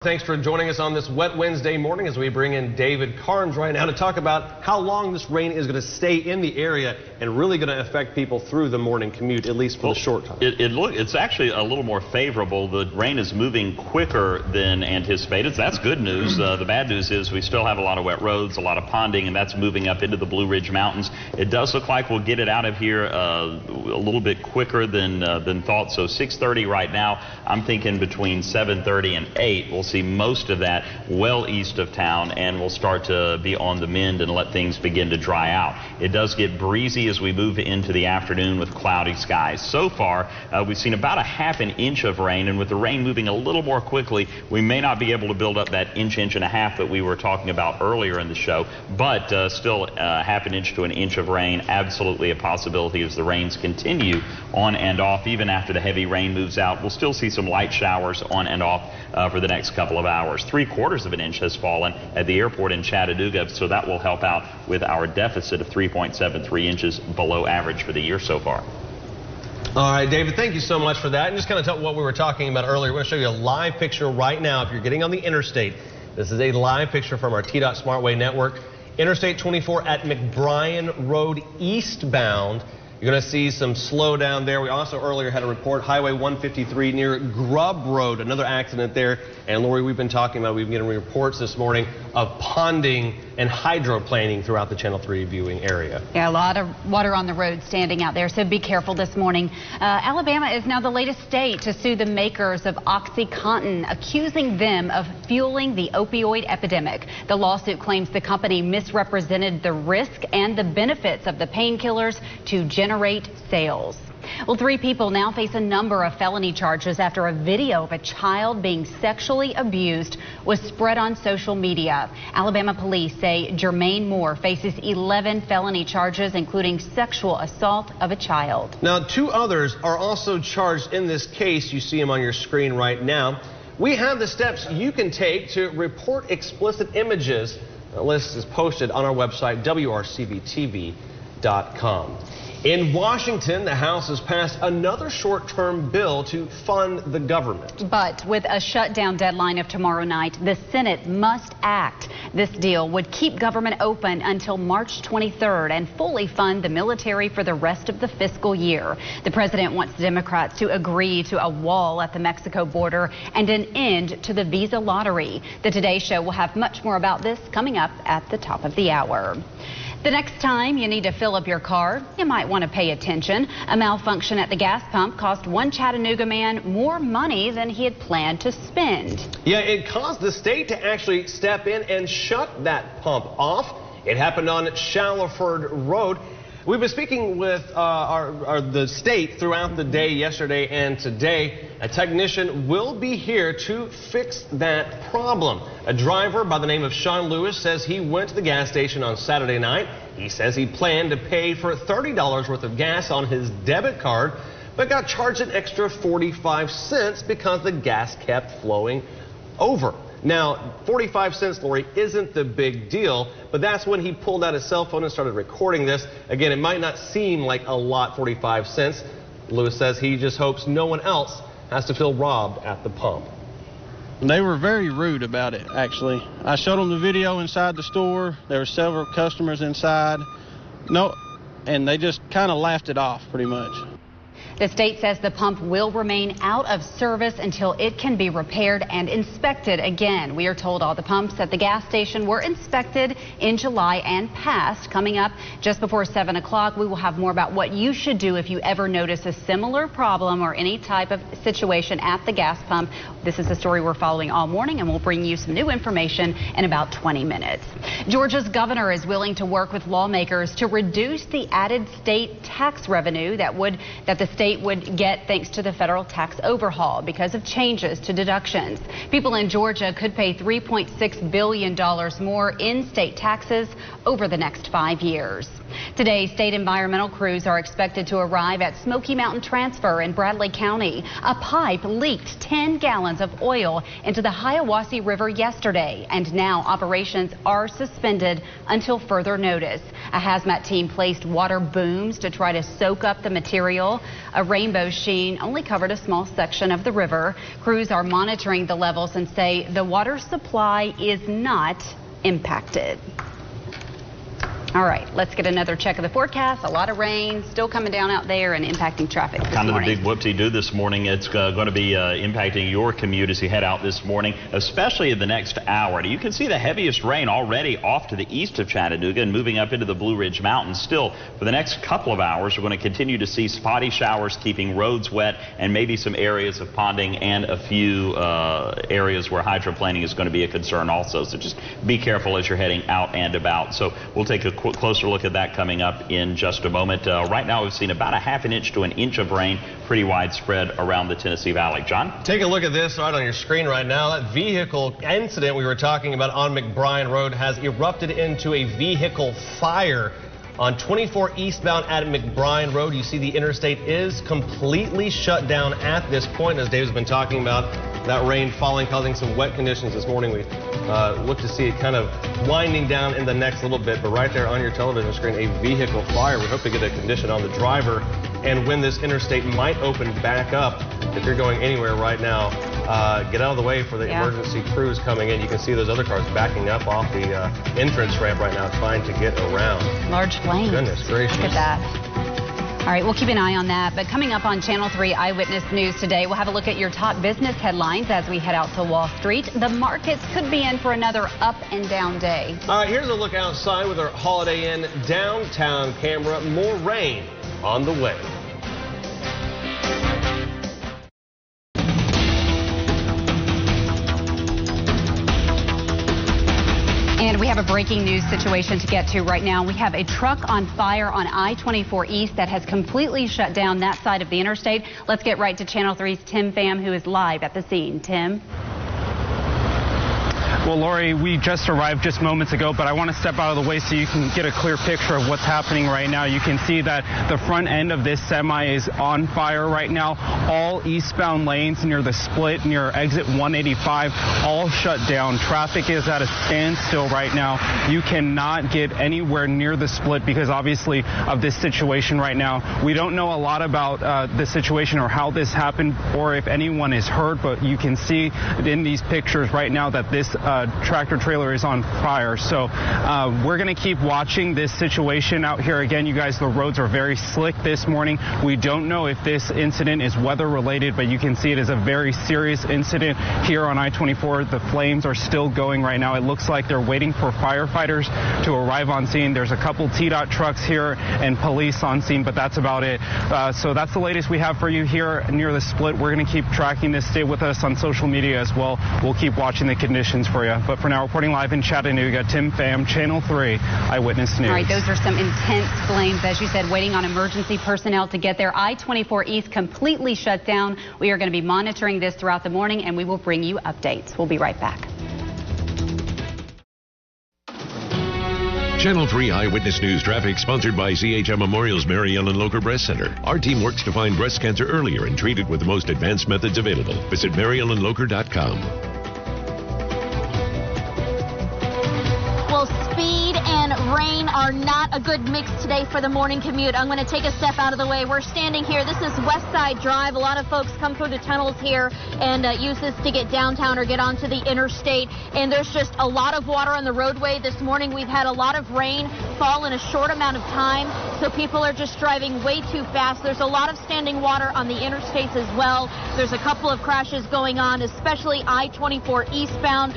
Thanks for joining us on this wet Wednesday morning as we bring in David Carnes right now to talk about how long this rain is going to stay in the area and really going to affect people through the morning commute, at least for the short time. It's actually a little more favorable. The rain is moving quicker than anticipated. That's good news. The bad news is we still have a lot of wet roads, a lot of ponding, and that's moving up into the Blue Ridge Mountains. It does look like we'll get it out of here a little bit quicker than thought. So 6:30 right now. I'm thinking between 7:30 and 8. We'll see most of that well east of town, and we'll start to be on the mend and let things begin to dry out. It does get breezy as we move into the afternoon with cloudy skies. So far, we've seen about a ½ inch of rain, and with the rain moving a little more quickly, we may not be able to build up that inch and a half that we were talking about earlier in the show, but still ½ inch to an inch of rain, absolutely a possibility as the rains continue on and off. Even after the heavy rain moves out, we'll still see some light showers on and off for the next couple of hours. 3/4 of an inch has fallen at the airport in Chattanooga, so that will help out with our deficit of 3.73 inches below average for the year so far. All right, David, thank you so much for that. And just kind of tell what we were talking about earlier. We're going to show you a live picture right now if you're getting on the interstate. This is a live picture from our TDOT Smartway network. Interstate 24 at McBrien Road eastbound. You're going to see some slowdown there. We also earlier had a report, Highway 153 near Grubb Road, another accident there. And Lori, we've been talking about, we've been getting reports this morning of ponding and hydroplaning throughout the Channel 3 viewing area. Yeah, a lot of water on the road standing out there, so be careful this morning. Alabama is now the latest state to sue the makers of OxyContin, accusing them of fueling the opioid epidemic. The lawsuit claims the company misrepresented the risk and the benefits of the painkillers to generate sales. Well, 3 people now face a number of felony charges after a video of a child being sexually abused was spread on social media. Alabama police say Jermaine Moore faces 11 felony charges, including sexual assault of a child. Now, 2 others are also charged in this case. You see them on your screen right now. We have the steps you can take to report explicit images. The list is posted on our website, WRCVTV.com. In Washington, the House has passed another short-term bill to fund the government. But with a shutdown deadline of tomorrow night, the Senate must act. This deal would keep government open until March 23rd and fully fund the military for the rest of the fiscal year. The president wants Democrats to agree to a wall at the Mexico border and an end to the visa lottery. The Today Show will have much more about this coming up at the top of the hour. The next time you need to fill up your car, you might want to pay attention. A malfunction at the gas pump cost one Chattanooga man more money than he had planned to spend. Yeah, it caused the state to actually step in and shut that pump off. It happened on Shallowford Road. We've been speaking with the state throughout the day, yesterday and today. A technician will be here to fix that problem. A driver by the name of Sean Lewis says he went to the gas station on Saturday night. He says he planned to pay for $30 worth of gas on his debit card, but got charged an extra 45 cents because the gas kept flowing over. Now, 45 cents, Lori, isn't the big deal, but that's when he pulled out his cell phone and started recording this. Again, it might not seem like a lot, 45 cents. Lewis says he just hopes no one else has to feel robbed at the pump. They were very rude about it, actually. I showed them the video inside the store. There were several customers inside. And they just kind of laughed it off pretty much. The state says the pump will remain out of service until it can be repaired and inspected again. We are told all the pumps at the gas station were inspected in July and passed. Coming up just before 7 o'clock, we will have more about what you should do if you ever notice a similar problem or any type of situation at the gas pump. This is the story we're following all morning, and we'll bring you some new information in about 20 minutes. Georgia's governor is willing to work with lawmakers to reduce the added state tax revenue that the state would get thanks to the federal tax overhaul because of changes to deductions. People in Georgia could pay $3.6 billion more in state taxes over the next 5 years. Today, state environmental crews are expected to arrive at Smoky Mountain Transfer in Bradley County. A pipe leaked 10 gallons of oil into the Hiawassee River yesterday, and now operations are suspended until further notice. A hazmat team placed water booms to try to soak up the material. A rainbow sheen only covered a small section of the river. Crews are monitoring the levels and say the water supply is not impacted. All right, let's get another check of the forecast. A lot of rain still coming down out there and impacting traffic this morning. Kind of the big whoopsie-doo this morning. It's going to be impacting your commute as you head out this morning, especially in the next hour. You can see the heaviest rain already off to the east of Chattanooga and moving up into the Blue Ridge Mountains. Still, for the next couple of hours, we're going to continue to see spotty showers keeping roads wet and maybe some areas of ponding and a few areas where hydroplaning is going to be a concern also. So just be careful as you're heading out and about. So we'll take a closer look at that coming up in just a moment. Right now, we've seen about a half an inch to an inch of rain, pretty widespread around the Tennessee Valley. John? Take a look at this right on your screen right now. That vehicle incident we were talking about on McBrien Road has erupted into a vehicle fire on 24 eastbound at McBrien Road. You see the interstate is completely shut down at this point, as Dave's been talking about. That rain falling, causing some wet conditions this morning. We look to see it kind of winding down in the next little bit, but right there on your television screen, a vehicle fire. We hope to get a condition on the driver and when this interstate might open back up. If you're going anywhere right now, get out of the way for the emergency crews coming in. You can see those other cars backing up off the entrance ramp right now, trying to get around. Large flames. Goodness gracious. Look at that. All right, we'll keep an eye on that. But coming up on Channel 3 Eyewitness News today, we'll have a look at your top business headlines as we head out to Wall Street. The markets could be in for another up and down day. All right, here's a look outside with our Holiday Inn downtown camera. More rain on the way. And we have a breaking news situation to get to right now. We have a truck on fire on I-24 East that has completely shut down that side of the interstate. Let's get right to Channel 3's Tim Pham, who is live at the scene. Tim? Well, Lori, we just arrived just moments ago, but I want to step out of the way so you can get a clear picture of what's happening right now. You can see that the front end of this semi is on fire right now. All eastbound lanes near the split, near exit 185, all shut down. Traffic is at a standstill right now. You cannot get anywhere near the split because obviously of this situation right now. We don't know a lot about the situation or how this happened or if anyone is hurt, but you can see in these pictures right now that this tractor trailer is on fire. So we're going to keep watching this situation out here. Again, you guys, the roads are very slick this morning. We don't know if this incident is weather related, but you can see it is a very serious incident here on I-24. The flames are still going right now. It looks like they're waiting for firefighters to arrive on scene. There's a couple TDOT trucks here and police on scene, but that's about it. So that's the latest we have for you here near the split. We're going to keep tracking this. Stay with us on social media as well. We'll keep watching the conditions for you. But for now, reporting live in Chattanooga, Tim Pham, Channel 3 Eyewitness News. All right, those are some intense flames, as you said, waiting on emergency personnel to get there. I-24 East completely shut down. We are going to be monitoring this throughout the morning, and we will bring you updates. We'll be right back. Channel 3 Eyewitness News traffic sponsored by CHM Memorial's Mary Ellen Locher Breast Center. Our team works to find breast cancer earlier and treat it with the most advanced methods available. Visit MaryEllenLocher.com. Well, speed and rain are not a good mix today for the morning commute. I'm going to take a step out of the way. We're standing here. This is West Side Drive. A lot of folks come through the tunnels here and use this to get downtown or get onto the interstate. And there's just a lot of water on the roadway this morning. We've had a lot of rain fall in a short amount of time, so people are just driving way too fast. There's a lot of standing water on the interstates as well. There's a couple of crashes going on, especially I-24 eastbound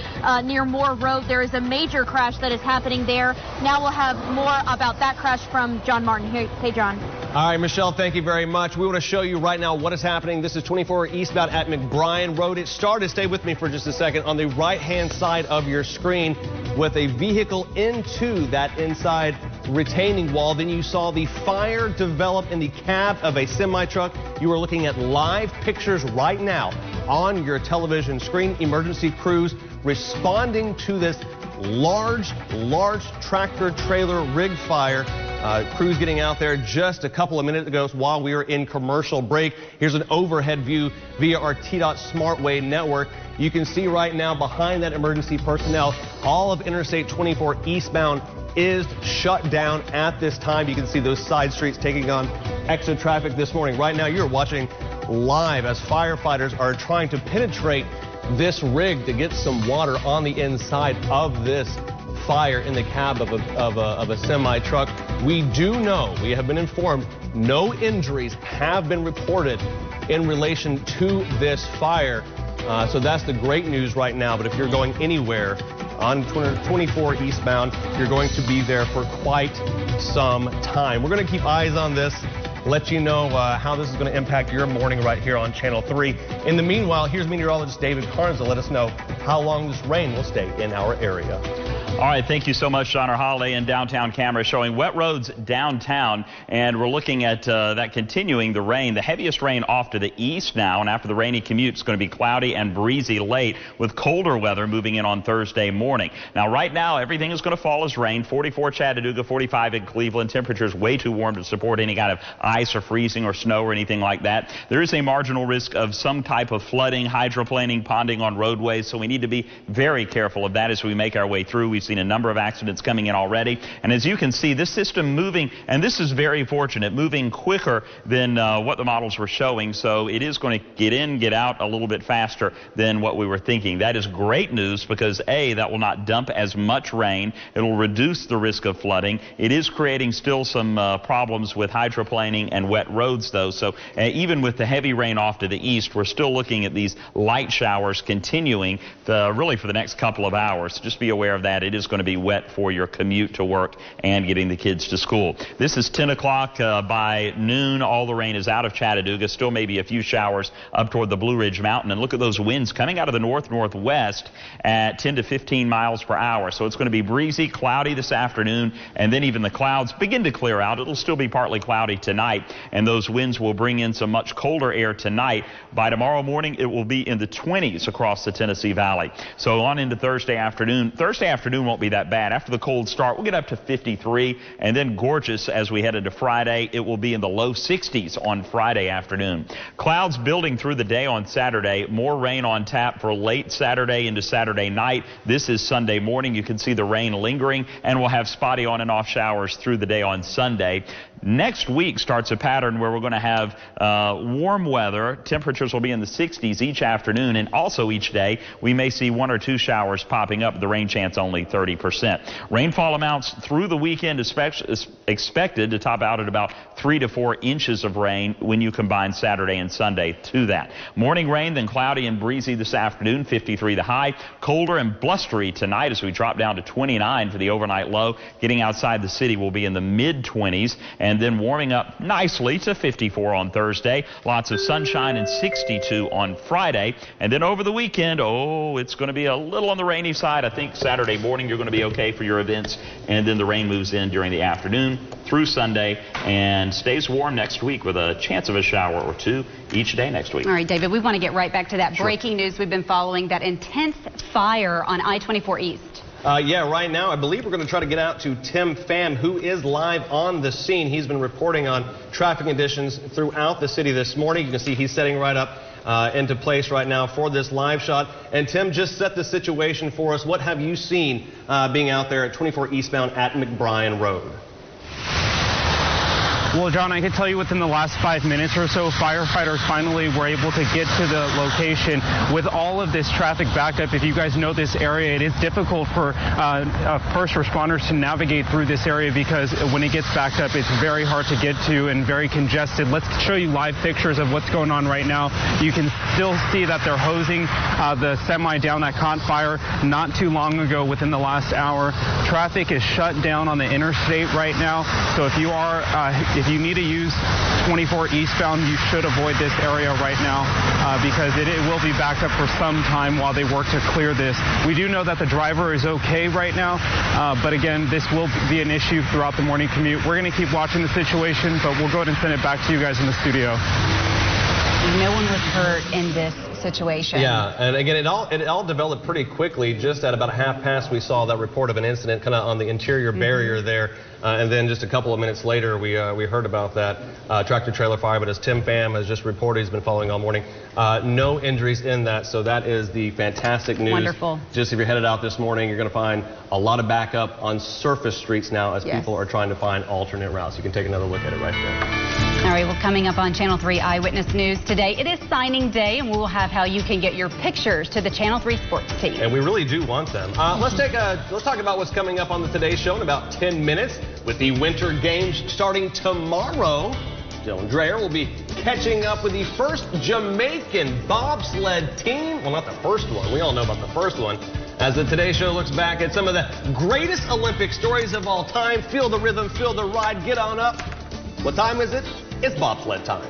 near Moore Road. There is a major crash that is happening there. Now we'll have more about that crash from John Martin. Hey, John. All right, Michelle, thank you very much. We want to show you right now what is happening. This is 24 eastbound at McBrien Road. It started, stay with me for just a second, on the right-hand side of your screen with a vehicle into that inside retaining wall. Then you saw the fire develop in the cab of a semi-truck. You are looking at live pictures right now on your television screen. Emergency crews responding to this large tractor trailer rig fire. Crews getting out there just a couple of minutes ago while we were in commercial break. Here's an overhead view via our TDOT SmartWay network. You can see right now behind that emergency personnel, all of Interstate 24 eastbound is shut down at this time. You can see those side streets taking on extra traffic this morning. Right now, you're watching live as firefighters are trying to penetrate this rig to get some water on the inside of this fire in the cab of a semi truck. We do know, we have been informed, no injuries have been reported in relation to this fire. So that's the great news right now. But if you're going anywhere on 24 eastbound, you're going to be there for quite some time. We're going to keep eyes on this, let you know how this is going to impact your morning right here on Channel 3. In the meanwhile, here's meteorologist David Carnes to let us know how long this rain will stay in our area. All right, thank you so much, Sean. Our Holiday and downtown camera showing wet roads downtown, and we're looking at that continuing the rain. The heaviest rain off to the east now, and after the rainy commute, it's going to be cloudy and breezy late with colder weather moving in on Thursday morning. Now, right now, everything is going to fall as rain. 44 Chattanooga, 45 in Cleveland. Temperatures way too warm to support any kind of ice or freezing or snow or anything like that. There is a marginal risk of some type of flooding, hydroplaning, ponding on roadways, so we need to be very careful of that as we make our way through. We've seen a number of accidents coming in already, and as you can see, this system moving, and this is very fortunate, moving quicker than what the models were showing, so it is going to get in, get out a little bit faster than what we were thinking. That is great news because A, that will not dump as much rain. It'll reduce the risk of flooding. It is creating still some problems with hydroplaning and wet roads, though, so even with the heavy rain off to the east, we're still looking at these light showers continuing really for the next couple of hours. Just be aware of that. It is going to be wet for your commute to work and getting the kids to school. This is 10 o'clock. By noon, all the rain is out of Chattanooga. Still maybe a few showers up toward the Blue Ridge Mountain. And look at those winds coming out of the north-northwest at 10 to 15 miles per hour. So it's going to be breezy, cloudy this afternoon, and then even the clouds begin to clear out. It'll still be partly cloudy tonight, and those winds will bring in some much colder air tonight. By tomorrow morning, it will be in the 20s across the Tennessee Valley. So on into Thursday afternoon. Thursday afternoon won't be that bad. After the cold start, we'll get up to 53, and then gorgeous as we head into Friday. It will be in the low 60s on Friday afternoon. Clouds building through the day on Saturday. More rain on tap for late Saturday into Saturday night. This is Sunday morning. You can see the rain lingering, and we'll have spotty on and off showers through the day on Sunday. Next week starts a pattern where we're going to have warm weather. Temperatures will be in the 60s each afternoon, and also each day we may see 1 or 2 showers popping up. The rain chance only 30%. Rainfall amounts through the weekend is expected to top out at about 3 to 4 inches of rain when you combine Saturday and Sunday to that. Morning rain, then cloudy and breezy this afternoon, 53 the high. Colder and blustery tonight as we drop down to 29 for the overnight low. Getting outside the city will be in the mid-20s, and then warming up nicely to 54 on Thursday. Lots of sunshine and 62 on Friday. And then over the weekend, it's going to be a little on the rainy side. I think Saturday morning you're going to be okay for your events, and then the rain moves in during the afternoon through Sunday and stays warm next week with a chance of a shower or two each day next week. All right, David, we want to get right back to that breaking news we've been following, that intense fire on I-24 East. Yeah, right now I believe we're going to try to get out to Tim Pham, who is live on the scene. He's been reporting on traffic conditions throughout the city this morning. You can see he's setting right up into place right now for this live shot. And Tim, just set the situation for us. What have you seen being out there at 24 eastbound at McBrien Road? Well, John, I can tell you within the last 5 minutes or so, firefighters finally were able to get to the location. With all of this traffic backup, if you guys know this area, it is difficult for first responders to navigate through this area because when it gets backed up, it's very hard to get to and very congested. Let's show you live pictures of what's going on right now. You can still see that they're hosing the semi down that caught fire not too long ago within the last hour. Traffic is shut down on the interstate right now, so if you need to use 24 eastbound, you should avoid this area right now because it will be backed up for some time while they work to clear this. We do know that the driver is okay right now, but again, this will be an issue throughout the morning commute. We're going to keep watching the situation, but we'll go ahead and send it back to you guys in the studio. No one was hurt in this situation. Yeah, and again, it all developed pretty quickly. Just at about 1:30, we saw that report of an incident kind of on the interior barrier there. And then just a couple of minutes later, we heard about that tractor trailer fire. But as Tim Pham has just reported, he's been following all morning, no injuries in that. So that is the fantastic news. Wonderful. Just if you're headed out this morning, you're going to find a lot of backup on surface streets now as people are trying to find alternate routes. You can take another look at it right there. All right, well, coming up on Channel 3 Eyewitness News today, it is signing day, and we'll have how you can get your pictures to the Channel 3 sports team. And we really do want them. Let's talk about what's coming up on the Today Show in about 10 minutes. With the Winter Games starting tomorrow, Dylan Dreyer will be catching up with the first Jamaican bobsled team. Well, not the first one. We all know about the first one. As the Today Show looks back at some of the greatest Olympic stories of all time. Feel the rhythm, feel the ride, get on up. What time is it? It's bobsled time.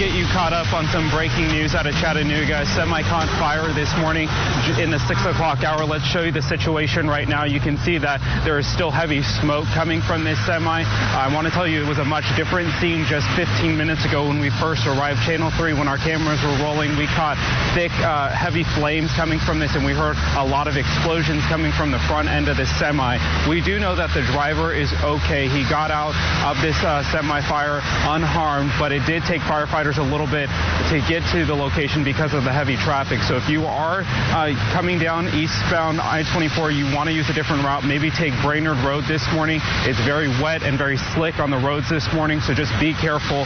Get you caught up on some breaking news out of Chattanooga. Semi caught fire this morning in the 6 o'clock hour. Let's show you the situation right now. You can see that there is still heavy smoke coming from this semi. I want to tell you it was a much different scene just 15 minutes ago when we first arrived. Channel 3, when our cameras were rolling, we caught thick, heavy flames coming from this, and we heard a lot of explosions coming from the front end of this semi. We do know that the driver is okay. He got out of this semi fire unharmed, but it did take firefighters a little bit to get to the location because of the heavy traffic. So if you are coming down eastbound I-24, you want to use a different route, maybe take Brainerd Road this morning. It's very wet and very slick on the roads this morning, so just be careful.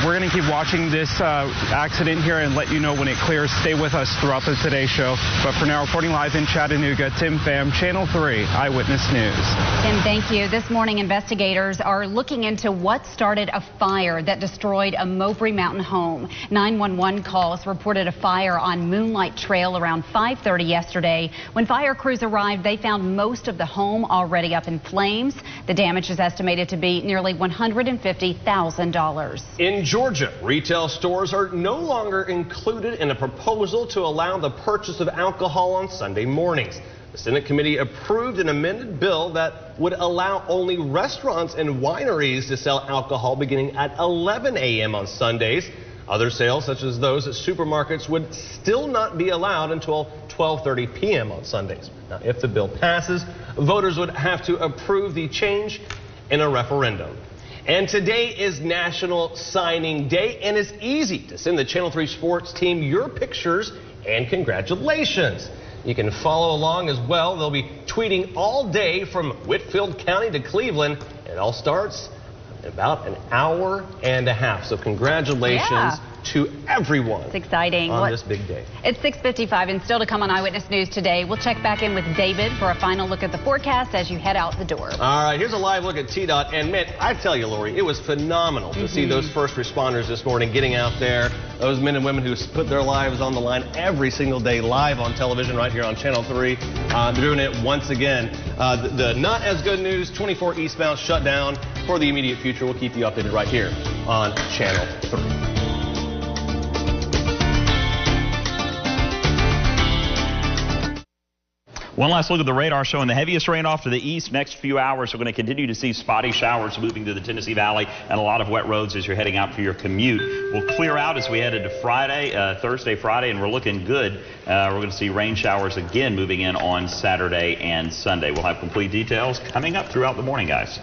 We're going to keep watching this accident here and let you know when it clears. Stay with us throughout the Today Show. But for now, reporting live in Chattanooga, Tim Pham, Channel 3 Eyewitness News. Tim, thank you. This morning, investigators are looking into what started a fire that destroyed a Mowbray Mountain home. 911 calls reported a fire on Moonlight Trail around 5:30 yesterday. When fire crews arrived, they found most of the home already up in flames. The damage is estimated to be nearly $150,000. In Georgia, retail stores are no longer included in a proposal to allow the purchase of alcohol on Sunday mornings. The Senate committee approved an amended bill that would allow only restaurants and wineries to sell alcohol beginning at 11 a.m. on Sundays. Other sales, such as those at supermarkets, would still not be allowed until 12:30 p.m. on Sundays. Now, if the bill passes, voters would have to approve the change in a referendum. And today is National Signing Day, and it's easy to send the Channel 3 sports team your pictures and congratulations. You can follow along as well. They'll be tweeting all day from Whitfield County to Cleveland. And it all starts in about an hour and a half. So congratulations to everyone. It's exciting. On this big day. It's 6:55 and still to come on Eyewitness News today. We'll check back in with David for a final look at the forecast as you head out the door. All right, here's a live look at TDOT. And man, I tell you, Lori, it was phenomenal to see those first responders this morning getting out there. Those men and women who put their lives on the line every single day live on television right here on Channel 3. They're doing it once again. The not as good news, 24 eastbound shut down for the immediate future. We'll keep you updated right here on Channel 3. One last look at the radar showing the heaviest rain off to the east. Next few hours, we're going to continue to see spotty showers moving through the Tennessee Valley and a lot of wet roads as you're heading out for your commute. We'll clear out as we head into Thursday, Friday, and we're looking good. We're going to see rain showers again moving in on Saturday and Sunday. We'll have complete details coming up throughout the morning, guys.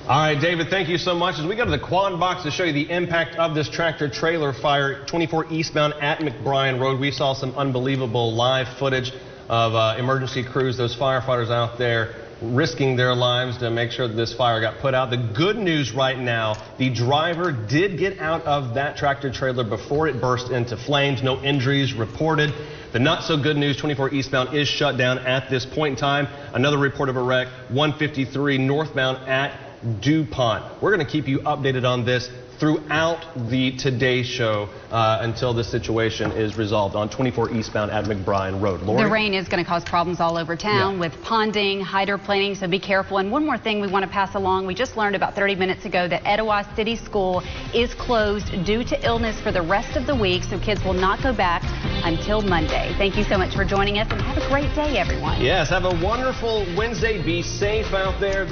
All right, David, thank you so much. As we go to the quad box to show you the impact of this tractor trailer fire, 24 eastbound at McBrien Road, we saw some unbelievable live footage of emergency crews, those firefighters out there risking their lives to make sure that this fire got put out. The good news right now, the driver did get out of that tractor trailer before it burst into flames. No injuries reported. The not so good news, 24 eastbound is shut down at this point in time. Another report of a wreck, 153 northbound at DuPont. We're going to keep you updated on this throughout the Today Show until this situation is resolved on 24 eastbound at McBrien Road. Lori? The rain is going to cause problems all over town with ponding, hydroplaning, so be careful. And one more thing we want to pass along. We just learned about 30 minutes ago that Etowah City School is closed due to illness for the rest of the week, so kids will not go back until Monday. Thank you so much for joining us, and have a great day, everyone. Yes, have a wonderful Wednesday. Be safe out there.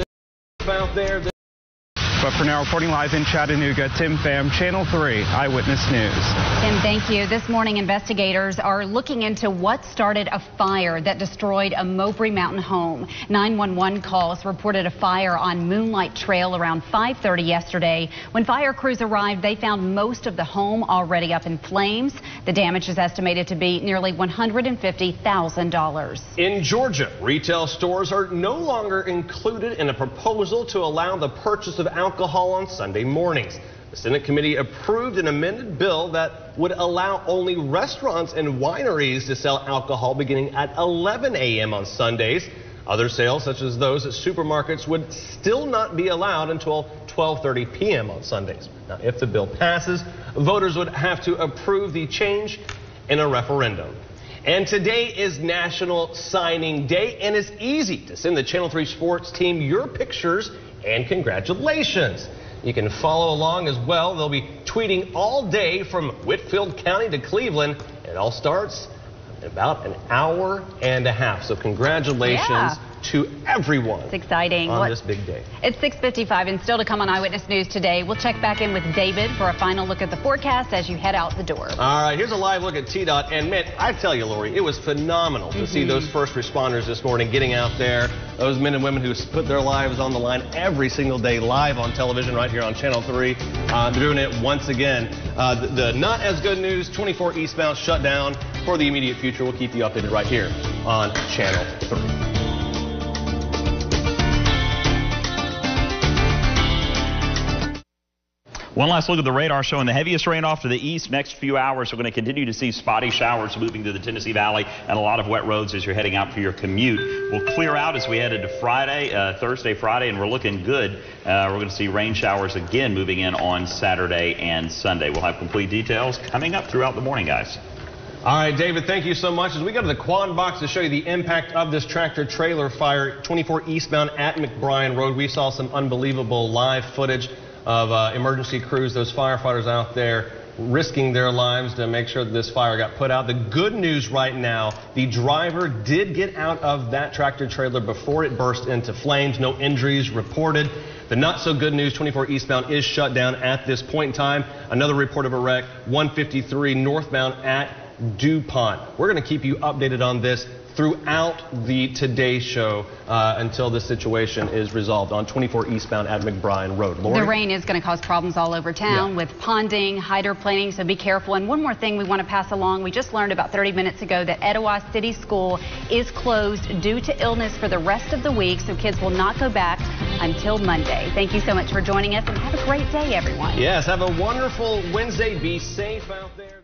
But for now, reporting live in Chattanooga, Tim Pham, Channel 3 Eyewitness News. Tim, thank you. This morning, investigators are looking into what started a fire that destroyed a Mowbray Mountain home. 911 calls reported a fire on Moonlight Trail around 5:30 yesterday. When fire crews arrived, they found most of the home already up in flames. The damage is estimated to be nearly $150,000. In Georgia, retail stores are no longer included in a proposal to allow the purchase of alcohol on Sunday mornings. The Senate committee approved an amended bill that would allow only restaurants and wineries to sell alcohol beginning at 11 a.m. on Sundays. Other sales, such as those at supermarkets, would still not be allowed until 12:30 p.m. on Sundays. Now, if the bill passes, voters would have to approve the change in a referendum. And today is National Signing Day, and it's easy to send the Channel 3 sports team your pictures and congratulations. You can follow along as well. They'll be tweeting all day from Whitfield County to Cleveland. It all starts in about an hour and a half. So congratulations to everyone. It's exciting on this big day. It's 6:55, and still to come on Eyewitness News today. We'll check back in with David for a final look at the forecast as you head out the door. All right, here's a live look at TDOT. And man, I tell you, Lori, it was phenomenal to see those first responders this morning getting out there. Those men and women who put their lives on the line every single day live on television right here on Channel 3. They're doing it once again. The not as good news, 24 eastbound shut down for the immediate future. We'll keep you updated right here on Channel 3. One last look at the radar showing the heaviest rain off to the east. Next few hours, we're going to continue to see spotty showers moving through the Tennessee Valley and a lot of wet roads as you're heading out for your commute. We'll clear out as we head into Thursday, Friday, and we're looking good. We're going to see rain showers again moving in on Saturday and Sunday. We'll have complete details coming up throughout the morning, guys. All right, David, thank you so much. As we go to the quad box to show you the impact of this tractor-trailer fire, 24 eastbound at McBrien Road, we saw some unbelievable live footage of emergency crews, those firefighters out there risking their lives to make sure that this fire got put out. The good news right now, the driver did get out of that tractor trailer before it burst into flames. No injuries reported. The not so good news, 24 eastbound is shut down at this point in time. Another report of a wreck, 153 northbound at DuPont. We're going to keep you updated on this throughout the Today Show until the situation is resolved on 24 eastbound at McBrien Road. Lori? The rain is going to cause problems all over town with ponding, hydroplaning, so be careful. And one more thing we want to pass along. We just learned about 30 minutes ago that Etowah City School is closed due to illness for the rest of the week, so kids will not go back until Monday. Thank you so much for joining us, and have a great day, everyone. Yes, have a wonderful Wednesday. Be safe out there.